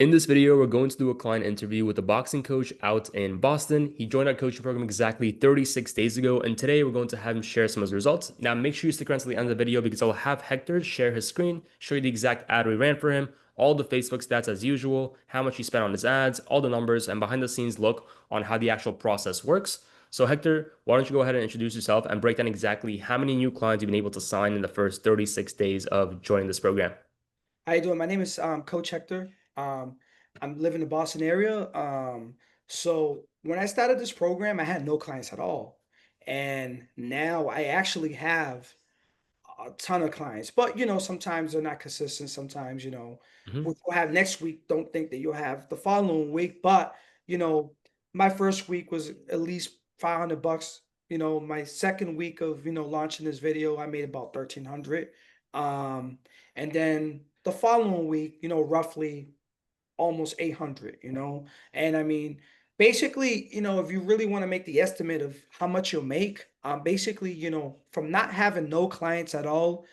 In this video, we're going to do a client interview with a boxing coach out in Boston. He joined our coaching program exactly 36 days ago, and today we're going to have him share some of his results. Now, make sure you stick around to the end of the video because I'll have Hector share his screen, show you the exact ad we ran for him, all the Facebook stats as usual, how much he spent on his ads, all the numbers, and behind the scenes look on how the actual process works. So, Hector, why don't you go ahead and introduce yourself and break down exactly how many new clients you've been able to sign in the first 36 days of joining this program? How you doing? My name is Coach Hector. I'm living in the Boston area. So when I started this program, I had no clients at all, and now I actually have a ton of clients. But sometimes they're not consistent. Sometimes Mhm. what you'll have next week, don't think that you'll have the following week. But you know, my first week was at least $500. My second week of launching this video, I made about 1,300. Um, and then the following week, roughly almost 800, and I mean, basically, if you really want to make the estimate of how much you'll make, basically, from not having no clients at all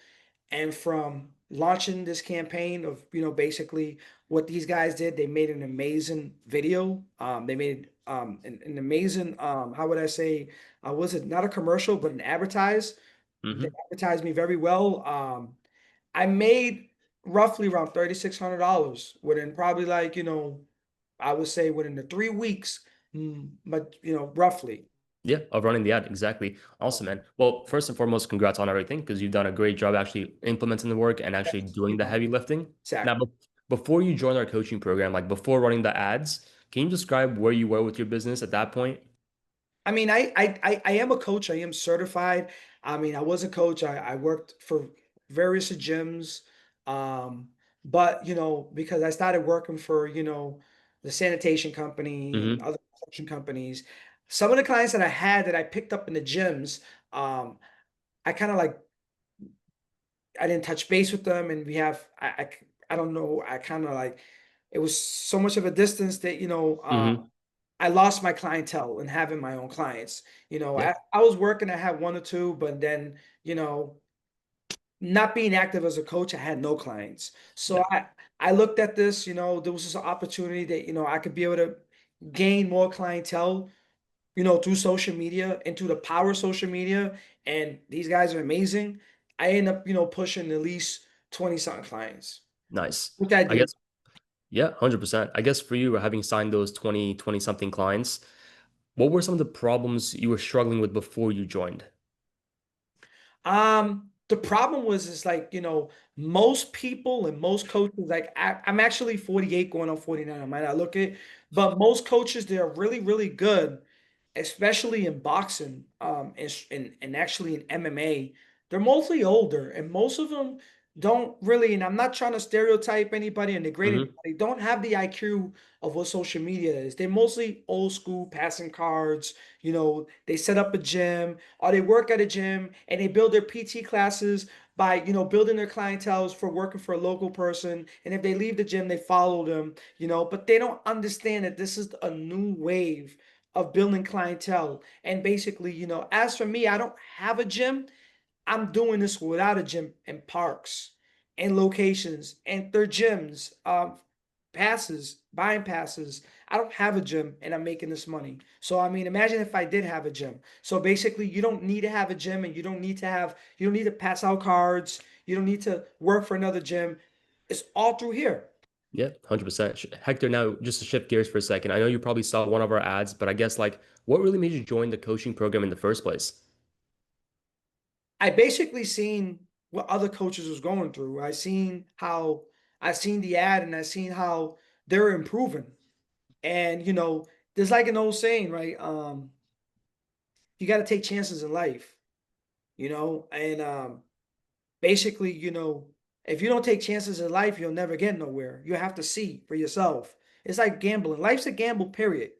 and from launching this campaign of basically what these guys did, they made an amazing video. They made an amazing, how would I say, was it not a commercial but an advertise. They Mhm. advertised me very well. I made roughly around $3,600 within probably, like, I would say within the 3 weeks. But roughly. Yeah, of running the ad. Exactly. Awesome, man. Well, first and foremost, congrats on everything because you've done a great job actually implementing the work and actually doing the heavy lifting. Now, Exactly. before you joined our coaching program, like before running the ads, can you describe where you were with your business at that point? I mean, I am a coach. I am certified. I mean, I was a coach. I worked for various gyms. Um, but because I started working for, the sanitation company and Hmm. other construction companies, some of the clients that I had that I picked up in the gyms, um, I kind of like I didn't touch base with them, and we have I don't know. I kind of like it was so much of a distance that Hmm. I lost my clientele and having my own clients. Yeah. I was working, I had one or two, but then, you know, not being active as a coach, I had no clients. Yeah. So I looked at this, there was this opportunity that, I could be able to gain more clientele, through social media and through the power of social media. And these guys are amazing. I end up, pushing at least 20 something clients, Nice. which I I did. guess, yeah, 100%. I guess for you, having signed those 20 something clients, what were some of the problems you were struggling with before you joined? The problem was is like, most people and most coaches, like I'm actually 48 going on 49. I might not look it, but most coaches, they're really, really good, especially in boxing, and actually in MMA. They're mostly older, and most of them don't really, and I'm not trying to stereotype anybody and degrade Hmm. anybody, don't have the IQ of what social media is. They're mostly old school, passing cards. They set up a gym or they work at a gym and they build their PT classes by building their clientele for working for a local person, and if they leave the gym they follow them, but they don't understand that this is a new wave of building clientele. And basically, as for me, I don't have a gym. I'm doing this without a gym, and parks and locations and their gyms, passes, buying passes. I don't have a gym and I'm making this money. So I mean, imagine if I did have a gym. So basically, you don't need to have a gym, and you don't need to pass out cards. You don't need to work for another gym. It's all through here. Yeah, 100%. Hector, now just to shift gears for a second, I know you probably saw one of our ads, but I guess like what really made you join the coaching program in the first place? I basically seen what other coaches was going through. I seen the ad, and I seen how they're improving. And there's like an old saying, right? You got to take chances in life, and basically, if you don't take chances in life, you'll never get nowhere. You have to see for yourself. It's like gambling. Life's a gamble, period.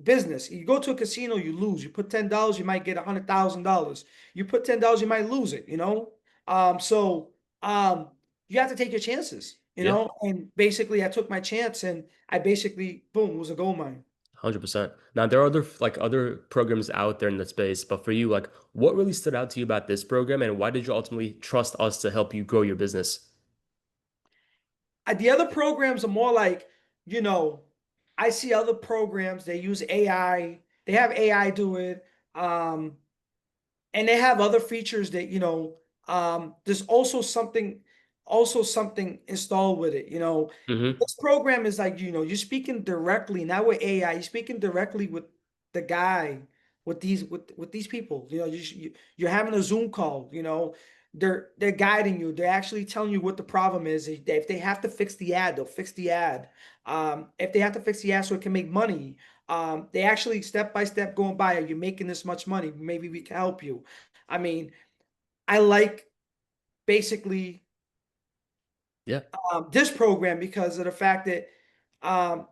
Business. You go to a casino, you lose. You put $10, you might get $100,000. You put $10, you might lose it. So you have to take your chances. Yeah, And basically, I took my chance, and I basically, boom, it was a gold mine. 100%. Now there are other programs out there in the space, but for you, like what really stood out to you about this program and why did you ultimately trust us to help you grow your business? The other programs are more like, you know, I see other programs, they use AI, they have AI do it. And they have other features that, there's also something installed with it. Hmm. This program is like, you're speaking directly, not with AI, you're speaking directly with the guy, with these people. You're having a Zoom call. They're guiding you. They're actually telling you what the problem is. If they have to fix the ad, they'll fix the ad. If they have to fix the ad so it can make money, they actually step by step going by. Are you making this much money? Maybe we can help you. I mean, I like basically Yeah, this program because of the fact that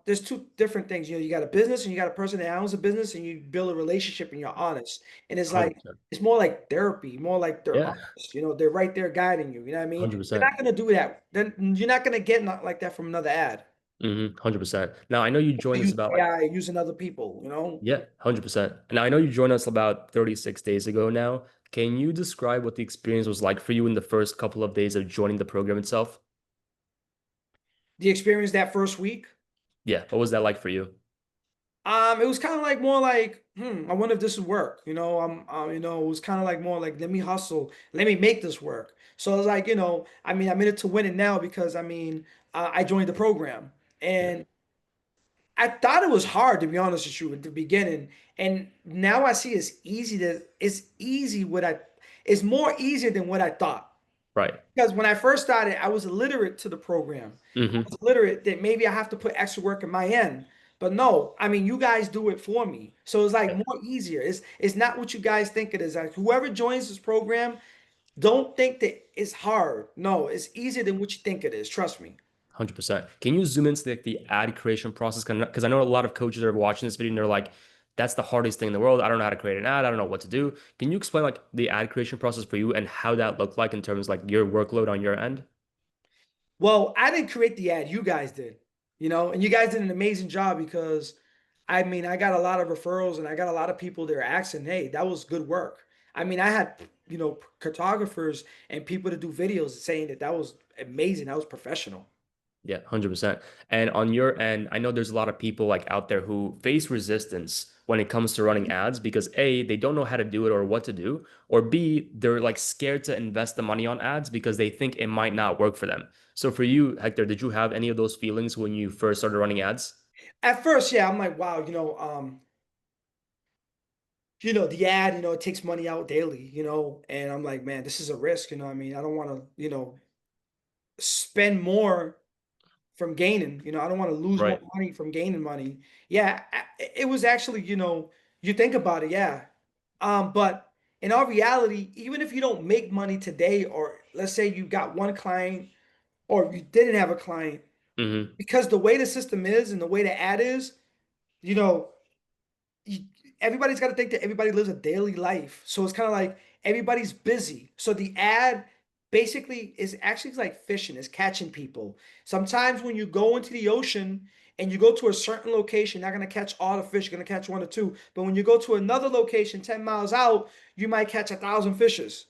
there's two different things. You got a business and you got a person that owns a business, and you build a relationship and you're honest. And it's like 100%. it's more like therapy, more like they're Yeah, honest. They're right there guiding you. You know what I mean? You're 100%. not gonna do that. Then you're not gonna get not like that from another ad. 100%. Now I know you joined us Use about like, AI, using other people. yeah, 100%. Now I know you joined us about 36 days ago now. Can you describe what the experience was like for you in the first couple of days of joining the program itself? The experience that first week. Yeah, what was that like for you? It was kind of like more like, I wonder if this would work. It was kind of like more like, let me hustle, let me make this work. So it's like, I mean, I'm in it to win it now because I mean, I joined the program, Yeah, and I thought it was hard, to be honest with you, at the beginning, and now I see it's more easier than what I thought. right. Because when I first started, I was illiterate to the program. I Hmm. was illiterate that maybe I have to put extra work in my end. But no, I mean, you guys do it for me. So it's like Yeah, more easier. It's not what you guys think it is. Like whoever joins this program, don't think that it's hard. No, it's easier than what you think it is. Trust me. 100%. Can you zoom into the ad creation process? Because I know a lot of coaches are watching this video and they're like, that's the hardest thing in the world. I don't know how to create an ad. I don't know what to do. Can you explain like the ad creation process for you and how that looked like in terms of like your workload on your end? Well, I didn't create the ad. You guys did, and you guys did an amazing job because I mean, I got a lot of referrals and I got a lot of people that are asking, hey, that was good work. I mean, I had, cartographers and people to do videos saying that that was amazing. That was professional. Yeah, 100%. And on your end, I know there's a lot of people like out there who face resistance when it comes to running ads because A, they don't know how to do it or what to do, or B, they're like scared to invest the money on ads because they think it might not work for them. So for you, Hector, did you have any of those feelings when you first started running ads? At first, yeah, I'm like, wow, the ad, it takes money out daily, and I'm like, man, this is a risk, I mean, I don't want to, spend more from gaining. I don't want to lose more Right. money from gaining money. Yeah, it was actually, you think about it, yeah. But in all reality, even if you don't make money today, or let's say you got one client or you didn't have a client, Hmm. because the way the system is and the way the ad is, you know, you- everybody's got to think that everybody lives a daily life. So it's kind of like everybody's busy. So the ad basically is actually like fishing, is catching people. Sometimes when you go into the ocean and you go to a certain location, you're not going to catch all the fish, you're going to catch one or two. But when you go to another location 10 miles out, you might catch 1,000 fishes.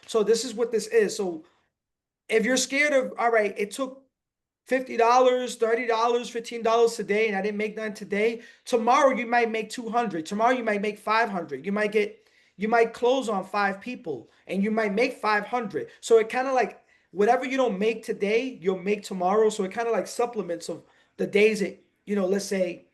So this is what this is. So if you're scared of, all right, it took $50, $30, $15 today, and I didn't make none today. Tomorrow you might make 200. Tomorrow you might make 500. You might close on five people and you might make 500. So it kind of like whatever you don't make today, you'll make tomorrow. So it kind of like supplements of the days that, let's say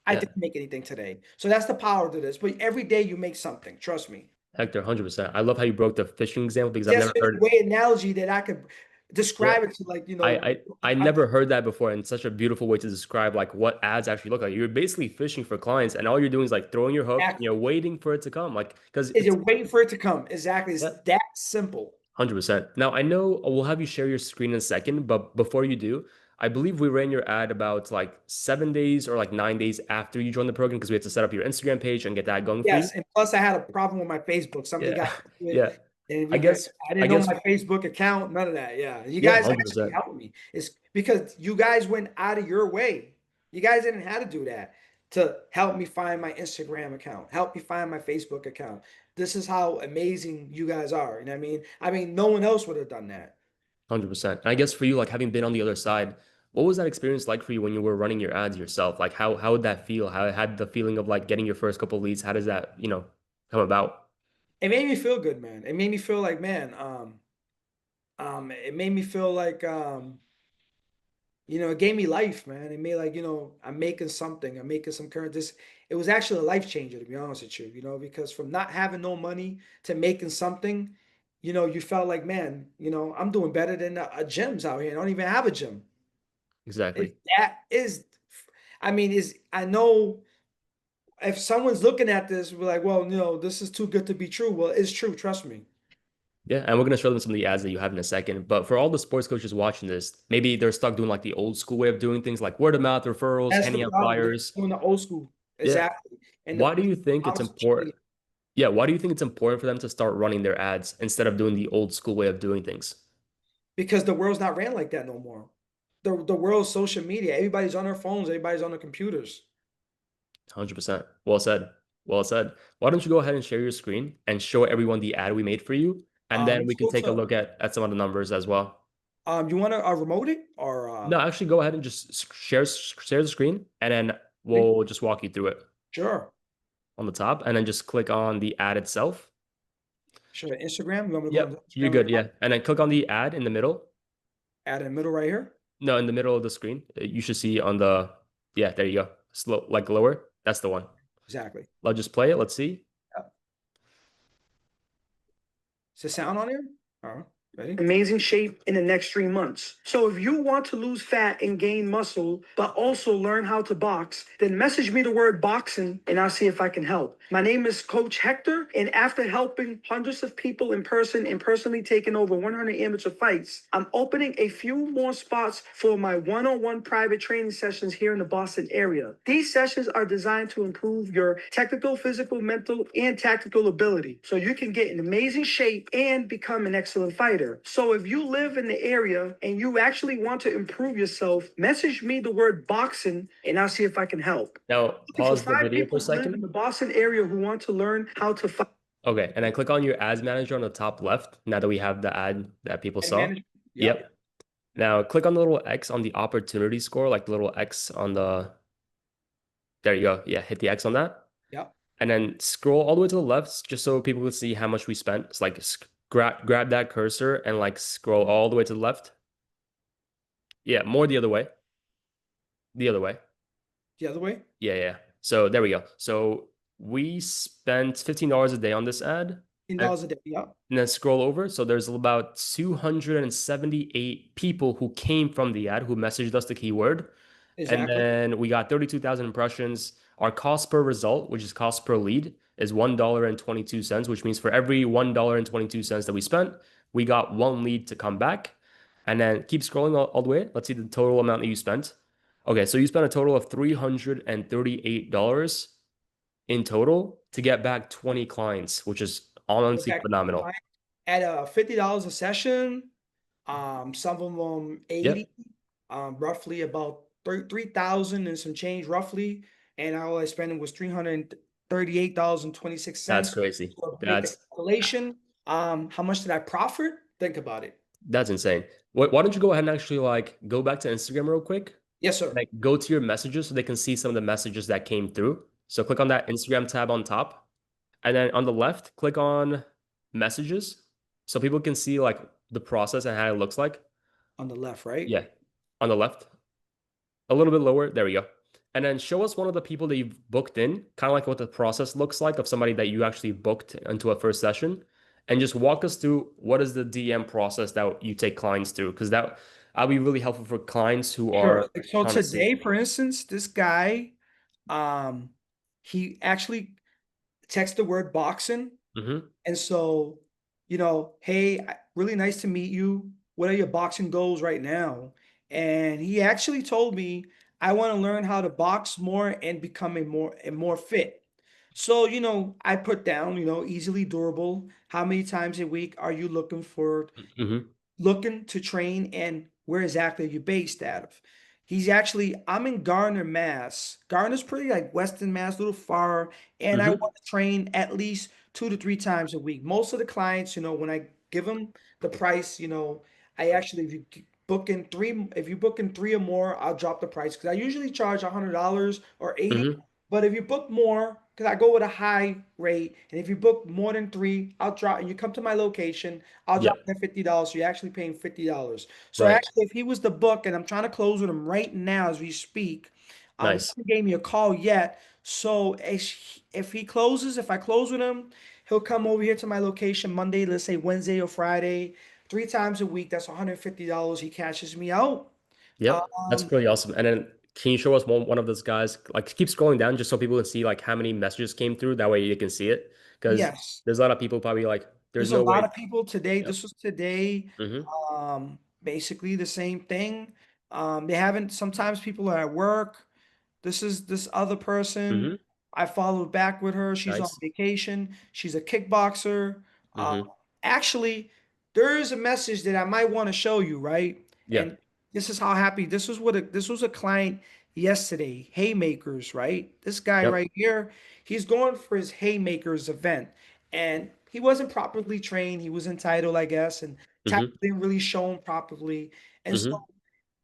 I Yeah. didn't make anything today. So that's the power to this. But every day you make something. Trust me. Hector, 100%. I love how you broke the fishing example because I've Just never in a heard. way analogy that I could Yeah. describe it to, like, I never heard that before, and such a beautiful way to describe like what ads actually look like. You're basically fishing for clients, and all you're doing is like throwing your hook and you're exactly. waiting for it to come. Like because Is it's you're waiting for it to come. Exactly. It's yeah, that simple. 100%. Now I know we'll have you share your screen in a second, but before you do, I believe we ran your ad about like 7 days or like 9 days after you joined the program because we had to set up your Instagram page and get that going for you. Yes, and plus I had a problem with my Facebook. Something Yeah, got into it, yeah. and I guess I I didn't know guess my Facebook account. None of that. Yeah, you yeah, guys hundred actually percent. helped me. It's because you guys went out of your way. You guys didn't have to do that to help me find my Instagram account, help me find my Facebook account. This is how amazing you guys are. You know what I mean? I mean, no one else would have done that. 100%. And I guess for you, like having been on the other side, what was that experience like for you when you were running your ads yourself? Like how would that feel? How had the feeling of like getting your first couple leads? How does that, come about? It made me feel good, man. It made me feel like, man, it made me feel like, it gave me life, man. It made like, I'm making something. I'm making some current. This it was actually a life changer, to be honest with you. Because from not having no money to making something, you felt like, man, I'm doing better than a gyms out here. I don't even have a gym. If Exactly. that is, I mean, is I know if someone's looking at this, we're like, well, this is too good to be true. Well, it's true. Trust me. Yeah, and we're gonna show them some of the ads that you have in a second. But for all the sports coaches watching this, maybe they're stuck doing like the old school way of doing things, like word of mouth referrals, That's the handing out problem. They're flyers. doing the old school. Yeah. Exactly. And Why do you think a lot it's of social important? media. Yeah, why do you think it's important for them to start running their ads instead of doing the old school way of doing things? Because the world's not ran like that no more. The world's social media. Everybody's on their phones. Everybody's on their computers. 100%. Well said. Well said. Why don't you go ahead and share your screen and show everyone the ad we made for you, and then we Let's can go take a to. look at some of the numbers as well. You want to remote it or No, actually, go ahead and just share the screen, and then we'll just walk you through it sure. on the top, and then just click on the ad itself. Sure. Instagram. You want me to go into Yep, you're Instagram right good. now? Yeah, and then click on the ad in the middle. Add in the middle right here. No, in the middle of the screen. You should see on the, yeah, there you go. Slow, like lower. That's the one. Exactly. Let's just play it. Let's see. Yep. Is the sound on here? All right. Ready? Amazing shape in the next 3 months. So if you want to lose fat and gain muscle, but also learn how to box, then message me the word boxing and I'll see if I can help. My name is Coach Hector, and after helping hundreds of people in person and personally taking over 100 amateur fights, I'm opening a few more spots for my one-on-one private training sessions here in the Boston area. These sessions are designed to improve your technical, physical, mental, and tactical ability so you can get in amazing shape and become an excellent fighter. So if you live in the area and you actually want to improve yourself, message me the word boxing and I'll see if I can help. Now, Looking for pause the 5 video for people a who live second. in the Boston area who want to learn how to fight. Okay, and then click on your ads manager on the top left. Now that we have the ad that people And saw. manage. Yep. Yep. Now click on the little X on the opportunity score, like the little X on the. There you go. Yeah, hit the X on that, Yep. and then scroll all the way to the left, just so people can see how much we spent. It's like grab that cursor and like scroll all the way to the left. Yeah, more the other way. The other way. The other way. Yeah, yeah. So there we go. So we spent $15 a day on this ad. And $10 a day. Yep. and then scroll over. So there's about 278 people who came from the ad who messaged us the keyword. And Exactly. then we got 32,000 impressions. Our cost per result, which is cost per lead, is $1.22, which means for every $1.22 that we spent, we got one lead to come back. And then keep scrolling all the way. Let's see the total amount that you spent. Okay, so you spent a total of $338 in total to get back 20 clients, which is Look honestly at phenomenal. at $50 a session. Some of them Yep, 80. Roughly about 3,000 and some change, roughly. And all I spent was that's $338.26. crazy. So make the That's calculation. How much did I profit? Think about it. that's insane. Why don't you go ahead and actually like go back to Instagram real quick? Yes, sir. Like go to your messages so they can see some of the messages that came through. So click on that Instagram tab on top, and then on the left, click on messages so people can see like the process and how it looks like. On the left, right? Yeah, on the left, a little bit lower. There we go. And then show us one of the people that you've booked in, kind of like what the process looks like of somebody that you actually booked into a first session, and just walk us through what is the DM process that you take clients through, because that'll be really helpful for clients who Sure. are So trying to see. today, for instance, this guy, um, he actually texted the word boxing. Hmm. And so, hey, really nice to meet you. What are your boxing goals right now? And he actually told me, I want to learn how to box more and become a more fit. So, I put down, easily durable. How many times a week are you Hmm. looking to train, and where exactly are you based out of? I'm in Garner, Mass. Garner's pretty like Western Mass, a little far, and I Hmm. want to train at least 2 to 3 times a week. Most of the clients, when I give them the price, I actually, if you book in three or more, I'll drop the price because I usually charge $100 or 80. Mm-hmm. But if you book more, because I go with a high rate, and if you book more than three, I'll drop. And you come to my location, I'll drop Yep. that $50. So you're actually paying $50. So Right. actually, if he was the book, and I'm trying to close with him right now as we speak, he Nice. hasn't gave me a call yet. So if I close with him, he'll come over here to my location Monday, let's say Wednesday or Friday, 3 times a week. That's $150. He cashes me out. Yep. That's Um, pretty awesome. And then can you show us one of those guys? Like keep scrolling down just so people can see like how many messages came through. That way you can see it. Because yes. there's a lot of people probably like, there's There's a no lot way. of people today. Yep. This was today. Mm-hmm. Basically the same thing. They haven't, sometimes people are at work. This is this other person. Mm-hmm. I followed back with her. She's on Nice. vacation. She's a kickboxer. Uh, Mm-hmm. actually, there is a message that I might want to show you, right? Yeah. And this is how happy this was a client yesterday, Haymakers, right? This guy Yep. right here, he's going for his Haymakers event, and he wasn't properly trained. He was entitled, I guess, and tackle Mm-hmm. didn't really show him properly. And so Mm-hmm.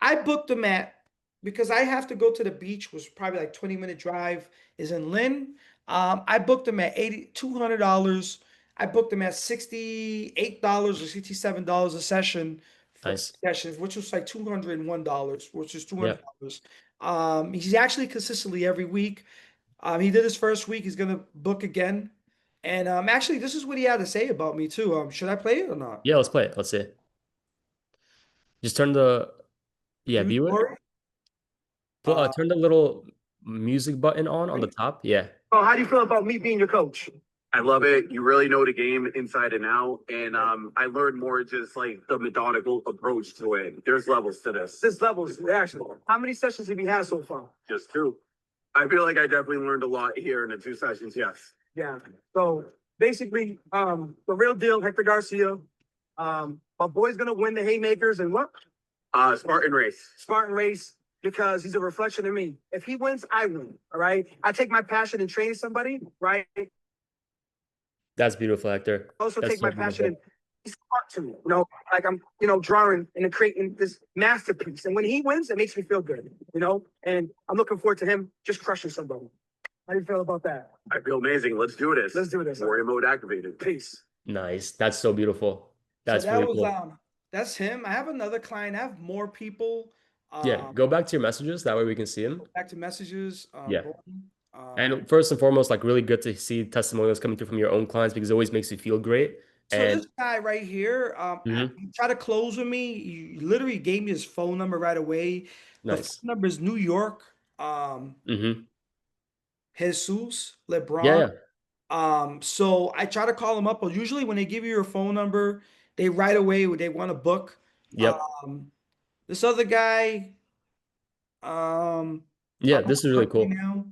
I booked him at because I have to go to the beach, was probably like 20-minute drive, is in Lynn. I booked him at $200. I booked him at $68 or $67 a session for Nice. sessions, which was like $201, which is Yep. $200. He's actually consistently every week. He did his first week. He's gonna book again. And actually, this is what he had to say about me too. Should I play it or not? Yeah, let's play it. Let's see. Just turn the yeah, True view it. story. Uh, Turn the little music button on the top. Yeah. Oh, how do you feel about me being your coach? I love it. You really know the game inside and out. And I learned more just like the methodical approach to it. There's levels to this. This levels, actually. How many sessions have you had so far? Just two. I feel like I definitely learned a lot here in the 2 sessions. Yes. Yeah. So basically, the real deal, Hector Garcia. My boy's gonna win the Haymakers and what? Spartan race. Spartan race because he's a reflection of me. If he wins, I win. All right. I take my passion in training somebody, right? That's beautiful, Hector. I also That's take so my passion in beautiful. he's art to me. Like I'm, drawing and creating this masterpiece. And when he wins, it makes me feel good, and I'm looking forward to him just crushing somebody. How do you feel about that? I feel amazing. Let's do this. Let's do this. Warrior mode activated. Peace. Nice. That's so beautiful. so That's that really was cool. that's him. I have another client. I have more people. Yeah, Um, go back to your messages. That way we can see them. back to messages. Yeah. Boom. And first and foremost, like really good to see testimonials coming through from your own clients because it always makes you feel great. So And this guy right here, mhm, he tried to close with me. He literally gave me his phone number right away. The phone nice. number is New York. Hmm. Jesus Yeah, LeBron. yeah. So I try to call him up, but usually when they give you your phone number, they right away they want to book. Yep. Um, this other guy, um, Yeah, this is really right cool. now,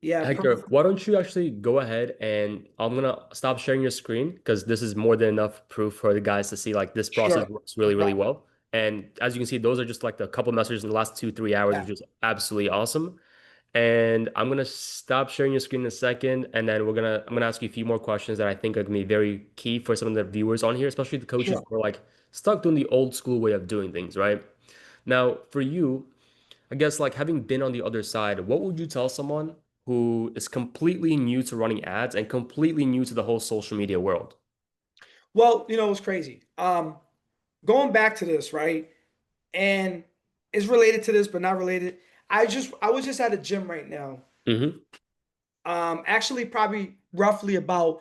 yeah, Hector, why don't you actually go ahead and I'm gonna stop sharing your screen because this is more than enough proof for the guys to see like this process sure, works no really, really problem. well. And as you can see, those are just like the couple messages in the last 2, 3 hours, Yeah, which is absolutely awesome. And I'm gonna stop sharing your screen in a second, and then I'm gonna ask you a few more questions that I think are gonna be very key for some of the viewers on here, especially the coaches sure. who are like stuck doing the old school way of doing things, right? Now, for you, I guess like having been on the other side, what would you tell someone who is completely new to running ads and completely new to the whole social media world? Well, it's crazy. Going back to this, right? And it's related to this, but not related. I was just at a gym right now. Hmm. Actually, probably roughly about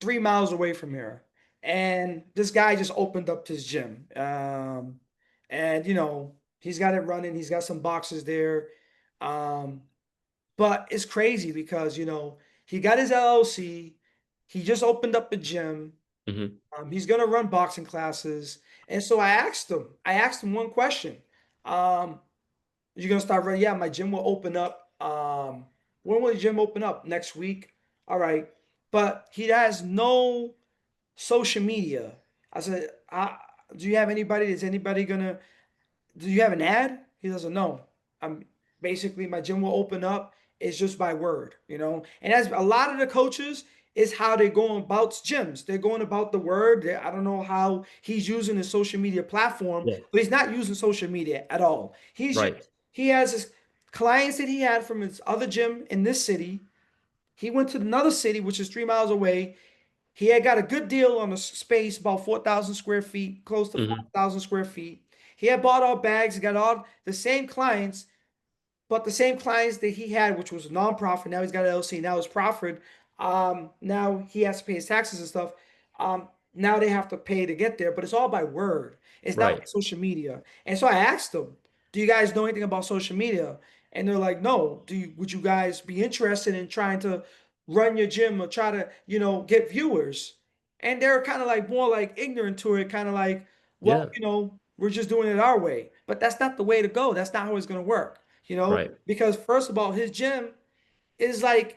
3 miles away from here. And this guy just opened up his gym. And he's got it running, he's got some boxes there. Um, but it's crazy because he got his LLC, he just opened up a gym. Hmm. He's gonna run boxing classes. And so I asked him one question. Um, you're gonna start running? Yeah, my gym will open up. When will the gym open up? Next week. All right. But he has no social media. I said, do you have anybody? Is anybody gonna do you have an ad? He doesn't know. I'm basically my gym will open up. It's just by word. And as a lot of the coaches, is how they're going about gyms. They're going about the word. I don't know how he's using his social media platform, Yeah. but he's not using social media at all. Right. He has his clients that he had from his other gym in this city. He went to another city, which is 3 miles away. He had got a good deal on the space, about 4,000 square feet, close to Hmm. 5,000 square feet. He had bought all bags, he got all the same clients, but the same clients that he had, which was a nonprofit, now he's got an LLC, now it's profit. Now he has to pay his taxes and stuff. Now they have to pay to get there, but it's all by word. It's not by Right. social media. And so I asked them, "Do you guys know anything about social media?" And they're like, "No. Would you guys be interested in trying to run your gym or try to, get viewers?" And they're kind of like more like ignorant to it, kind of like, "Well, Yeah. we're just doing it our way." But that's not the way to go. That's not how it's going to work, Right. because first of all, his gym is like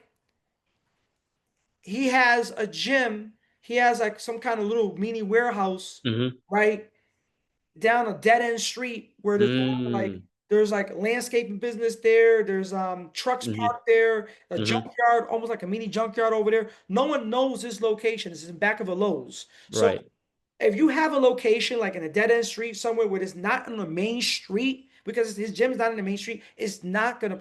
he has a gym, he has like some kind of little mini warehouse, Hmm. right, down a dead end street where Mm. there's like landscaping business there. There's trucks Hmm. parked there, a Hmm. junkyard, almost like a mini junkyard over there. No one knows this location. It's in back of a Lowe's. So Right. if you have a location like in a dead end street somewhere where it's not on the main street, because his gym is not in the main street, it's not gonna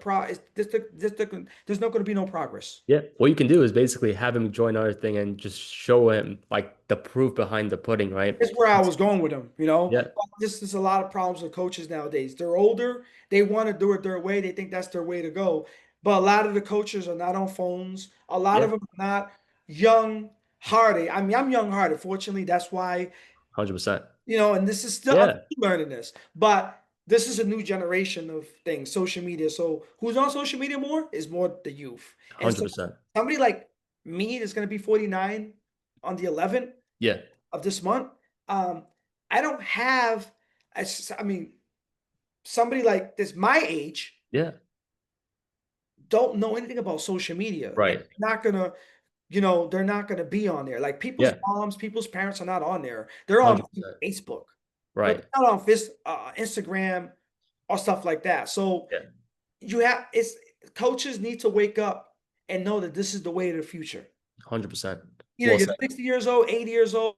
there's not gonna be no progress. Yeah. What you can do is basically have him join our thing and just show him like the proof behind the pudding, right? That's where I was going with them, Yeah. But this is a lot of problems with coaches nowadays. They're older, they want to do it their way, they think that's their way to go. But a lot of the coaches are not on phones. A lot of Yeah. them are not young hearted. I mean, I'm young hearted. Fortunately, that's why, 100%. and this is still, I'm Yeah. still learning this. But this is a new generation of things, social media. So who's on social media more is more the youth. And so 100%. somebody like me that's going to be 49 on the 11th Yeah. of this month. Um, I don't have, I mean, somebody like this my age Yeah. don't know anything about social media, and Right. they're not gonna be on there. Like people's Yeah. moms, people's parents are not on there. They're on 100%. Facebook, but Right. they're not on Instagram or stuff like that. So Yeah. it's coaches need to wake up and know that this is the way of the future. 100%. Either Well you're said. 60 years old, 80 years old,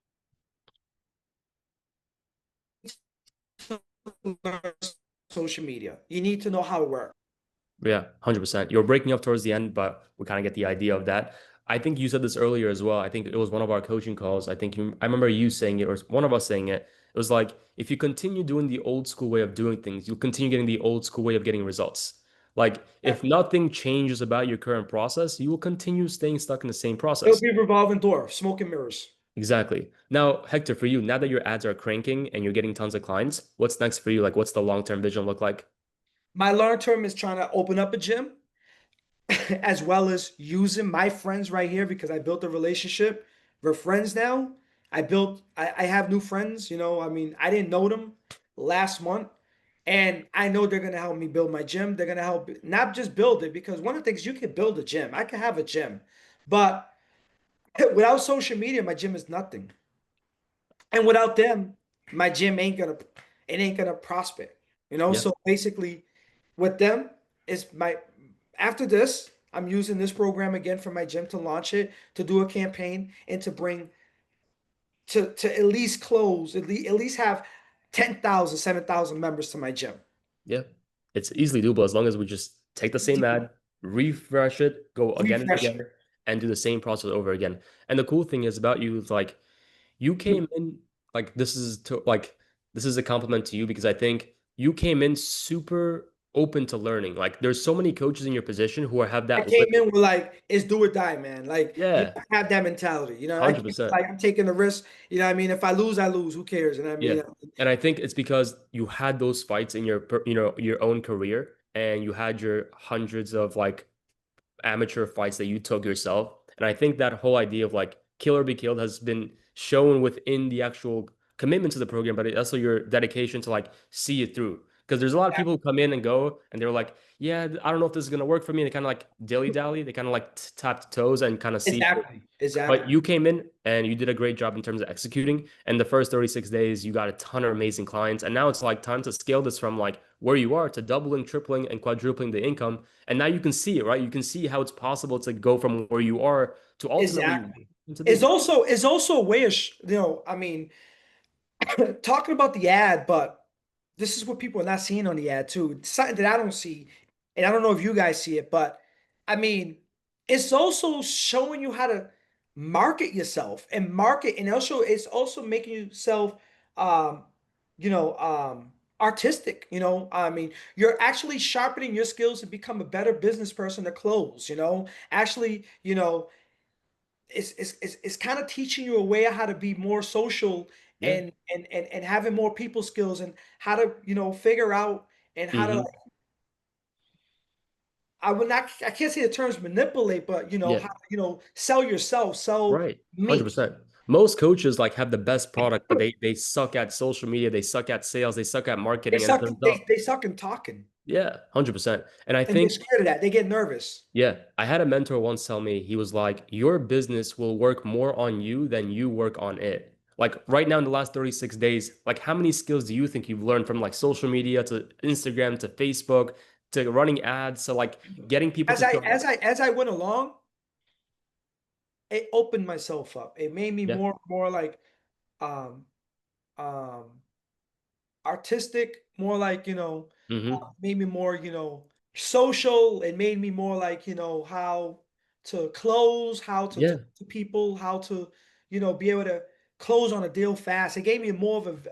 social media. You need to know how it works. Yeah, 100%. You're breaking up towards the end, but we kind of get the idea of that. I think you said this earlier as well. I think it was one of our coaching calls. I remember you saying it, or one of us saying it. It was like, if you continue doing the old school way of doing things, you'll continue getting the old school way of getting results. Like, if nothing changes about your current process, you will continue staying stuck in the same It'll process. be a revolving door, smoke and mirrors. Exactly. Now, Hector, for you, now that your ads are cranking and you're getting tons of clients, what's next for you? Like, what's the long-term vision look like? My long term is trying to open up a gym as well as using my friends right here because I built a relationship. We're friends now. I have new friends, I mean, I didn't know them last month. And I know they're gonna help me build my gym. They're gonna help not just build it, because one of the things you can build a gym. I can have a gym, but without social media, my gym is nothing. And without them, my gym ain't gonna prosper. Yeah. So basically with them is my after this, I'm using this program again for my gym to launch it, to do a campaign, and to bring to at least close, at least have 10,000, 7,000 members to my gym. Yeah, it's easily doable as long as we just take the same ad, refresh it, go again and Refresh again, and do the same process over again. And the cool thing is about you is like you came in like this is a compliment to you because I think you came in super open to learning. Like there's so many coaches in your position who have I that came limit. in with like it's do or die, man. Like Yeah, I have that mentality. I came in 100%. like I'm taking the risk. What I mean? If I lose, I lose. Who cares? Yeah. And I think it's because you had those fights in your own career and you had your hundreds of like amateur fights that you took yourself. And I think that whole idea of like kill or be killed has been shown within the actual commitment to the program, but also your dedication to like see it through. Because there's a lot of people who come in and go, and they're like, yeah, I don't know if this is gonna work for me. They kind of like dilly-dally. They kind of like tap the toes and kind of see. Exactly. But Exactly. you came in and you did a great job in terms of executing. And the first 36 days, you got a ton of amazing clients. And now it's like time to scale this from like where you are to doubling, tripling, and quadrupling the income. And now you can see it, right? You can see how it's possible to go from where you are to ultimately Exactly. to It's this. also a way of, I mean, talking about the ad, but this is what people are not seeing on the ad too. It's something that I don't see, and I don't know if you guys see it, but I mean, it's also showing you how to market yourself and market, and also it's also making yourself, um, artistic. I mean, you're actually sharpening your skills to become a better business person to close. Actually, it's kind of teaching you a way of how to be more social Yeah. and having more people skills and how to figure out and how to, Hmm. like, I can't say the terms manipulate, but Yeah. how sell yourself, sell Right. me. 100%. Most coaches like have the best product, but they suck at social media, they suck at sales, they suck at They marketing, and it suck turns they, out, they suck in talking, yeah, 100%. And I and they're think, scared of that. They get nervous. yeah, I had a mentor once tell me, he was like, your business will work more on you than you work on it. Like right now in the last 36 days, like how many skills do you think you've learned from like social media to Instagram to Facebook to running ads to like getting people As to I show? as I went along, it opened myself up. It made me Yeah. more like um um artistic, more like, Hmm. made me more, social. It made me more like, how to close, how to Yeah. talk to people, how to, be able to close on a deal fast. It gave me more of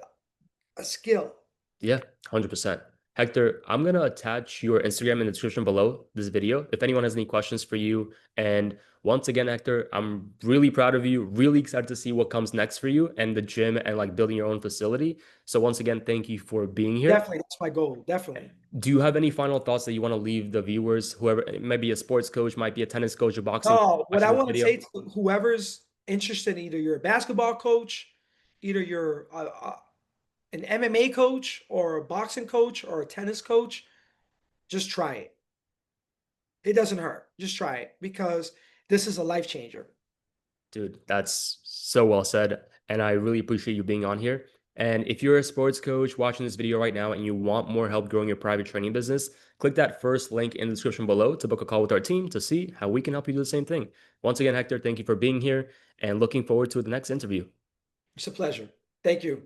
a skill. Yeah, 100%. Hector, I'm going to attach your Instagram in the description below this video if anyone has any questions for you. And once again, Hector, I'm really proud of you, really excited to see what comes next for you and the gym and like building your own facility. So once again, thank you for being here. Definitely, that's my goal. Definitely. Do you have any final thoughts that you want to leave the viewers, whoever, maybe a sports coach, might be a tennis coach, a boxing coach No, what I watching this want to video? say to whoever's interested, either you're a basketball coach, either you're an MMA coach or a boxing coach or a tennis coach, just try it. It doesn't hurt. Just try it because this is a life changer. Dude, that's so well said. And I really appreciate you being on here. And if you're a sports coach watching this video right now and you want more help growing your private training business, click that first link in the description below to book a call with our team to see how we can help you do the same thing. Once again, Hector, thank you for being here and looking forward to the next interview. It's a pleasure. Thank you.